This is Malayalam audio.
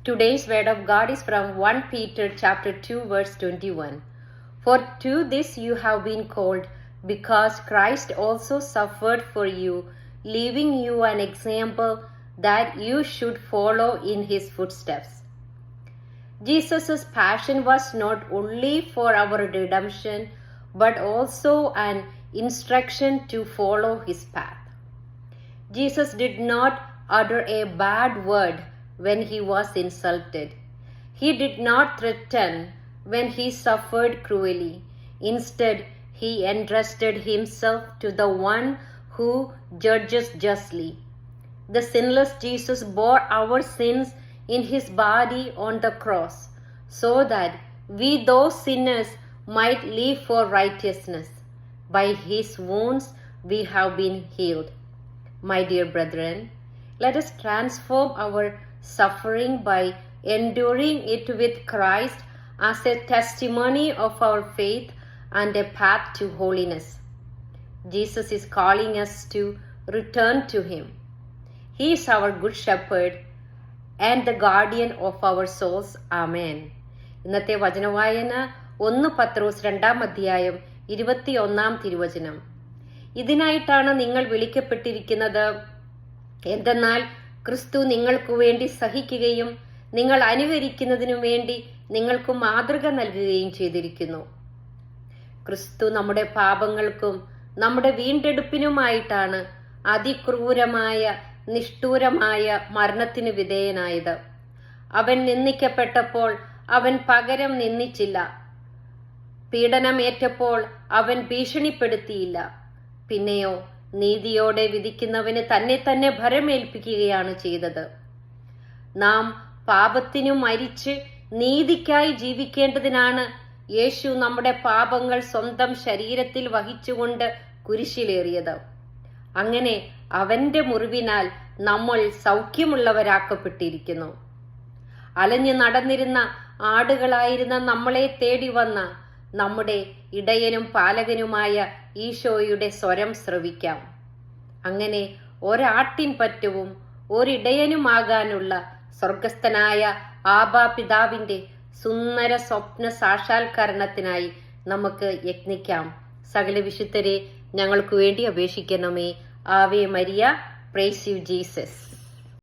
Today's word of God is from 1 Peter chapter 2 verse 21. For to this you have been called, because Christ also suffered for you, leaving you an example that you should follow in his footsteps. Jesus' passion was not only for our redemption, but also an instruction to follow his path. Jesus did not utter a bad word when he was insulted. He did not threaten when he suffered cruelly. Instead, he entrusted himself to the one who judges justly. The sinless Jesus bore our sins in his body on the cross, so that we, those sinners, might live for righteousness. By his wounds we have been healed. My dear brethren, let us transform our suffering by enduring it with Christ as a testimony of our faith and a path to holiness. Jesus is calling us to return to him. He is our good shepherd and the guardian of our souls. Amen. ഇന്നത്തെ വചനവായന 1 പത്രോസ് 2-ാം അധ്യായം 21-ാം തിരുവചനം. ഇതിനായിട്ടാണ് നിങ്ങൾ വിളിക്കപ്പെട്ടിരിക്കുന്നത്. എന്തെന്നാൽ ക്രിസ്തു നിങ്ങൾക്കു വേണ്ടി സഹിക്കുകയും നിങ്ങൾ അനുകരിക്കുന്നതിനു വേണ്ടി നിങ്ങൾക്ക് മാതൃക നൽകുകയും ചെയ്തിരിക്കുന്നു. ക്രിസ്തു നമ്മുടെ പാപങ്ങൾക്കും നമ്മുടെ വീണ്ടെടുപ്പിനുമായിട്ടാണ് അതിക്രൂരമായ നിഷ്ഠൂരമായ മരണത്തിനു വിധേയനായത്. അവൻ നിന്ദിക്കപ്പെട്ടപ്പോൾ അവൻ പകരം നിന്ദിച്ചില്ല. പീഡനമേറ്റപ്പോൾ അവൻ ഭീഷണിപ്പെടുത്തിയില്ല. പിന്നെയോ നീതിയോടെ വിധിക്കുന്നവന് തന്നെ ഭരമേൽപ്പിക്കുകയാണ് ചെയ്തത്. നാം പാപത്തിനു മരിച്ച് നീതിക്കായി ജീവിക്കേണ്ടതിനാണ് യേശു നമ്മുടെ പാപങ്ങൾ സ്വന്തം ശരീരത്തിൽ വഹിച്ചുകൊണ്ട് കുരിശിലേറിയത്. അങ്ങനെ അവന്റെ മുറിവിനാൽ നമ്മൾ സൗഖ്യമുള്ളവരാക്കപ്പെട്ടിരിക്കുന്നു. അലഞ്ഞു നടന്നിരുന്ന ആടുകളായിരുന്ന നമ്മളെ തേടി വന്ന നമ്മുടെ ഇടയനും പാലകനുമായ ഈശോയുടെ സ്വരം ശ്രവിക്കാം. അങ്ങനെ ഒരാട്ടിൻ പറ്റവും ഒരിടയനുമാകാനുള്ള സ്വർഗസ്ഥനായ ആബാ പിതാവിന്റെ സുന്ദര സ്വപ്ന സാക്ഷാത്കരണത്തിനായി നമുക്ക് യത്നിക്കാം. സകല വിശുദ്ധരെ ഞങ്ങൾക്ക് വേണ്ടി അപേക്ഷിക്കണമേ. ആവേ മരിയ. Praise you Jesus.